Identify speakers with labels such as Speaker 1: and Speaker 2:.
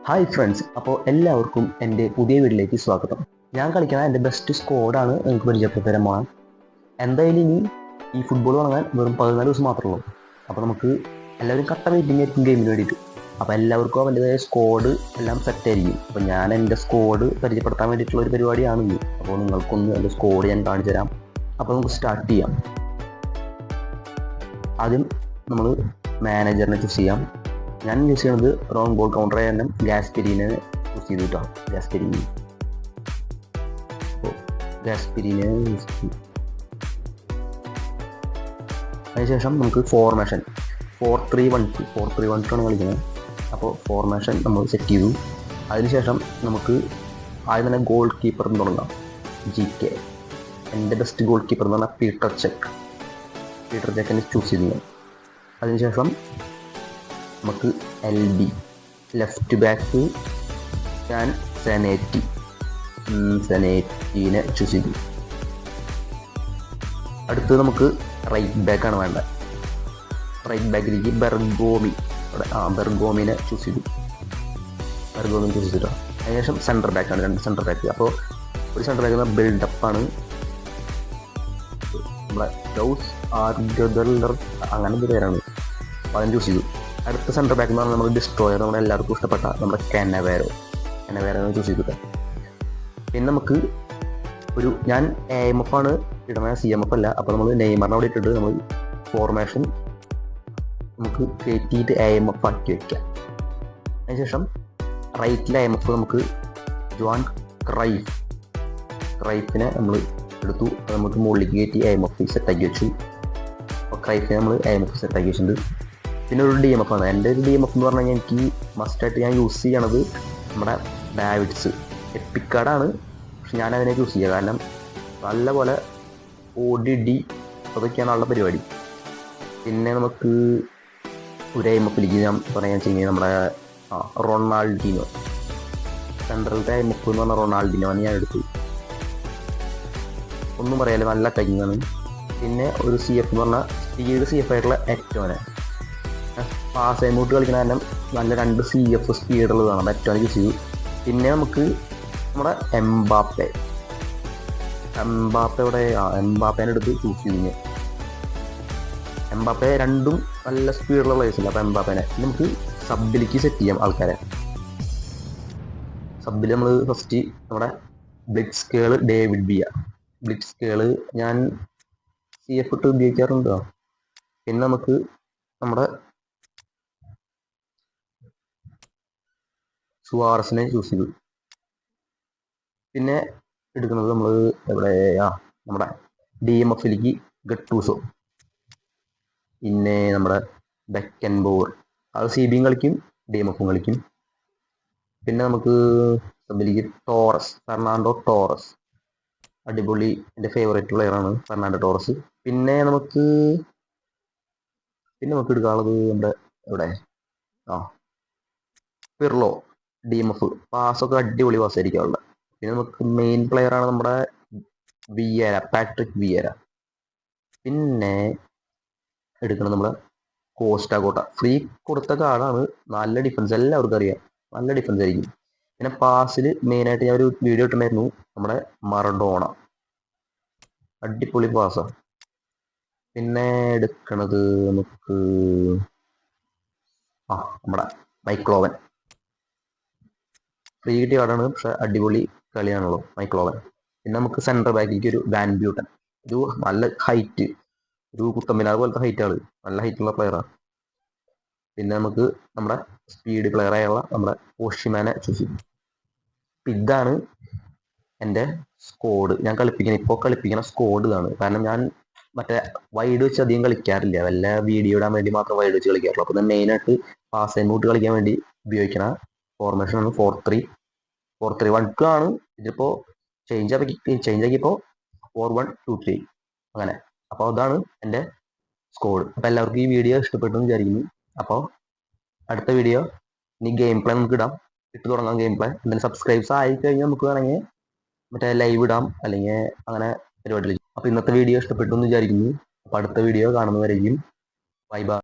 Speaker 1: Hi friends, അപ്പോൾ എല്ലാവർക്കും എൻ്റെ പുതിയ വീട്ടിലേക്ക് സ്വാഗതം. ഞാൻ കളിക്കുന്ന എൻ്റെ ബെസ്റ്റ് സ്ക്വാഡാണ് നിങ്ങൾക്ക് പരിചയപ്പെടുത്തി തരാൻ പോകാൻ. എന്തായാലും ഇനി ഈ ഫുട്ബോൾ തുടങ്ങാൻ വെറും 14 ദിവസം മാത്രമേ ഉള്ളൂ. അപ്പോൾ നമുക്ക് എല്ലാവരും കട്ട വെയിറ്റിംഗ് ആയിരിക്കും ഗെയിമിന് വേണ്ടിയിട്ട്. അപ്പോൾ എല്ലാവർക്കും അവൻ്റെതായ സ്ക്വാഡ് എല്ലാം സെറ്റ് ആയിരിക്കും. അപ്പോൾ ഞാൻ എൻ്റെ സ്ക്വാഡ് പരിചയപ്പെടുത്താൻ വേണ്ടിയിട്ടുള്ള ഒരു പരിപാടിയാണ് ഇത്. അപ്പോൾ നിങ്ങൾക്കൊന്ന് എൻ്റെ സ്ക്വാഡ് ഞാൻ കാണിച്ചു തരാം. അപ്പോൾ നമുക്ക് സ്റ്റാർട്ട് ചെയ്യാം. ആദ്യം നമ്മൾ മാനേജറിനെ ചൂസ് ചെയ്യാം. ഞാൻ യൂസ് ചെയ്യുന്നത് റോങ് ബോൾ കൗണ്ടർ കാരണം ഗ്യാസ്പെരീനെ യൂസ് ചെയ്തു കേട്ടോ. ഗ്യാസ്പെരീനെ യൂസ് ചെയ്തു. അതിനുശേഷം നമുക്ക് ഫോർമേഷൻ 4-3-1-2 ആണ് കളിക്കുന്നത്. അപ്പോൾ ഫോർമേഷൻ നമ്മൾ സെറ്റ് ചെയ്തു. അതിനുശേഷം നമുക്ക് ആദ്യം തന്നെ ഗോൾ കീപ്പറിന് തുടങ്ങാം. GK എൻ്റെ ബെസ്റ്റ് ഗോൾ കീപ്പർ എന്ന് പറഞ്ഞാൽ പീറ്റർ ചെക്കിനെ ചൂസ് ചെയ്തു. അതിനുശേഷം നമുക്ക് LB ലെഫ്റ്റ് ബാക്ക് ഞാൻ സെനേറ്റിനെ ചൂസ് ചെയ്തു. അടുത്തത് നമുക്ക് റൈറ്റ് ബാക്കാണ് വേണ്ടത്. റൈറ്റ് ബാക്കിലേക്ക് ബെർഗോമിനെ ചൂസ് ചെയ്തു. അതിനുശേഷം സെൻറ്റർ ബാക്കാണ്, 2 സെൻറ്റർ ബാക്ക്. അപ്പോൾ ഒരു സെൻറ്റർ ബാക്ക് എന്ന ബിൽഡപ്പാണ് നമ്മളെ ഡൗസ് ആർഗദലർ അങ്ങനെ ഒരു പേരാണ്. അപ്പോൾ അതിന് ചൂസ് ചെയ്തു. അടുത്ത സെൻറ്റർ ബാക്ക് എന്ന് പറഞ്ഞാൽ നമ്മൾ ഡിസ്ട്രോയർ, നമ്മുടെ എല്ലാവർക്കും ഇഷ്ടപ്പെട്ട നമ്മുടെ കെനവേരോ ചൂസ് ചെയ്തിട്ട്. പിന്നെ നമുക്ക് ഞാൻ AMF ആണ് ഇടണ, CMF അല്ല. അപ്പോൾ നമ്മൾ നെയ്മറിനെ അവിടെ ഇട്ടിട്ട് നമ്മൾ ഫോർമേഷൻ നമുക്ക് കയറ്റിയിട്ട് AMF ആക്കി വയ്ക്കാം. അതിനുശേഷം റൈറ്റിൽ AMF നമുക്ക് ജോൺ ക്രൈഫിനെ നമ്മൾ എടുത്തു. അത് നമുക്ക് മുകളിലേക്ക് കയറ്റി AMF സെറ്റാക്കി വെച്ചു. അപ്പോൾ ക്രൈഫിനെ നമ്മൾ AMF സെറ്റാക്കി വെച്ചിട്ടുണ്ട്. പിന്നെ ഒരു DMF ആണ്. എൻ്റെ ഒരു DMF എന്ന് പറഞ്ഞു കഴിഞ്ഞാൽ എനിക്ക് മസ്റ്റായിട്ട് ഞാൻ യൂസ് ചെയ്യണത് നമ്മുടെ ഡാവിഡ്സ് എപ്പിക് കാർഡാണ്. പക്ഷെ ഞാൻ അതിനെ യൂസ് ചെയ്യുക കാരണം നല്ലപോലെ ODD അതൊക്കെയാണ് ഉള്ള പരിപാടി. പിന്നെ നമുക്ക് ഒരു AMFിലേക്ക് ഞാൻ പറയാൻ വെച്ച് കഴിഞ്ഞാൽ നമ്മുടെ റൊണാൾഡിനോ, സെൻട്രലത്തെ AMF എന്ന് പറഞ്ഞാൽ റൊണാൾഡിനോനെ ഞാൻ എടുത്തു. ഒന്നും പറയാല്ല, നല്ല ടൈമാണ്. പിന്നെ ഒരു CF എന്ന് പറഞ്ഞാൽ സ്പീഡ് CF ആയിട്ടുള്ള എറ്റോനെ, പാസ് എമൗട്ട് കളിക്കുന്ന കാരണം നല്ല 2 CF സ്പീഡുള്ളതാണ്. എറ്റോനെ ചൂസ് ചെയ്തു. പിന്നെ നമുക്ക് നമ്മുടെ എംബാപ്പേനെ എടുത്ത് ചൂസ് ചെയ്തു. എംബാപ്പെ രണ്ടും നല്ല സ്പീഡുള്ള പ്ലേയേഴ്സില്ല. അപ്പോൾ എംബാപ്പേനെ നമുക്ക് സബിലേക്ക് സെറ്റ് ചെയ്യാം ആൾക്കാരെ. സബിൽ നമ്മൾ ഫസ്റ്റ് നമ്മുടെ ബ്ലിറ്റ്സ്കേള് ഡേവിഡ് ബിയ. ബ്ലിറ്റ്സ്കേള് ഞാൻ CF ഇട്ട് ഉപയോഗിക്കാറുണ്ട്. പിന്നെ നമുക്ക് നമ്മുടെ സുവാറസിനെ ചൂസ് ചെയ്തു. പിന്നെ എടുക്കുന്നത് നമ്മൾ നമ്മുടെ DMFിലേക്ക് ഗട്ടൂസോ, പിന്നെ നമ്മുടെ ബെക്കൻബോർ, അത് CBയും കളിക്കും DMFും കളിക്കും. പിന്നെ നമുക്ക് സബിലേക്ക് ഫെർണാണ്ടോ ടോറസ്, അടിപൊളി എൻ്റെ ഫേവറേറ്റ് പ്ലെയറാണ് ഫെർണാണ്ടോ ടോറസ്. പിന്നെ നമുക്ക് എടുക്കാനുള്ളത് നമ്മുടെ പിർലോ DMF, പാസ്സൊക്കെ അടിപൊളി പാസ്സായിരിക്കും അവളുടെ. പിന്നെ നമുക്ക് മെയിൻ പ്ലെയറാണ് നമ്മുടെ പാട്രിക് വിയേര. പിന്നെ എടുക്കണം നമ്മുടെ കോസ്റ്റ ഫ്രീ കൊടുത്ത കാർഡാണ്. നല്ല ഡിഫൻസ്, എല്ലാവർക്കും അറിയാം, നല്ല ഡിഫൻസ് ആയിരിക്കും. പിന്നെ പാസിൽ മെയിനായിട്ട് ഞാൻ ഒരു വീഡിയോ ഇട്ടുണ്ടായിരുന്നു, നമ്മുടെ മറഡോണ, അടിപൊളി പാസ്സാണ്. പിന്നെ എടുക്കണത് നമുക്ക് നമ്മുടെ മൈക്ലോവൻ, ഫ്രീ കിട്ടിയ കാർഡാണ് പക്ഷെ അടിപൊളി കളിയാണല്ലോ മൈക്ലോവൻ. പിന്നെ നമുക്ക് സെൻട്രൽ ബാക്കിലേക്ക് ഒരു വാൻ ബ്യൂട്ടൻ, ഒരു നല്ല ഹൈറ്റ്, ഒരു കുത്തമ്പിനാർ പോലത്തെ ഹൈറ്റ് ആള്, നല്ല ഹൈറ്റുള്ള പ്ലെയറാണ്. പിന്നെ നമുക്ക് നമ്മുടെ സ്പീഡ് പ്ലെയറായുള്ള നമ്മുടെ ഓഷിമാനെ ചൂസ് ചെയ്യും. ഇതാണ് എൻ്റെ സ്ക്വാഡ്. ഞാൻ ഇപ്പോൾ കളിപ്പിക്കുന്ന സ്ക്വാഡ് ഇതാണ്. കാരണം ഞാൻ മറ്റേ വൈഡ് വെച്ച് അധികം കളിക്കാറില്ല, വല്ല വീഡിയോ ഇടാൻ വേണ്ടി മാത്രം വൈഡ് വെച്ച് കളിക്കാറുള്ളൂ. അപ്പോൾ മെയിനായിട്ട് പാസ് എമൗട്ട് കളിക്കാൻ വേണ്ടി ഉപയോഗിക്കണ ഫോർമേഷൻ ആണ് 4-3-1-2 ആണ്. ഇതിപ്പോൾ ചേഞ്ച് ആക്കിയപ്പോൾ 4-1-2-3 അങ്ങനെ. അപ്പോൾ അതാണ് എൻ്റെ സ്ക്വാഡ്. അപ്പോൾ എല്ലാവർക്കും ഈ വീഡിയോ ഇഷ്ടപ്പെട്ടു എന്ന് വിചാരിക്കുന്നു. അപ്പോൾ അടുത്ത വീഡിയോ ഇനി ഗെയിം പ്ലേ നമുക്ക് ഇട്ട് തുടങ്ങാം. ഗെയിം പ്ലേ എന്തെങ്കിലും സബ്സ്ക്രൈബ്സ് ആയി കഴിഞ്ഞാൽ നമുക്ക് വേണമെങ്കിൽ മറ്റേ ലൈവ് ഇടാം, അല്ലെങ്കിൽ അങ്ങനെ പരിപാടി. അപ്പോൾ ഇന്നത്തെ വീഡിയോ ഇഷ്ടപ്പെട്ടു എന്ന് വിചാരിക്കുന്നു. അപ്പോൾ അടുത്ത വീഡിയോ കാണുന്നവരെയും ബൈ ബൈ.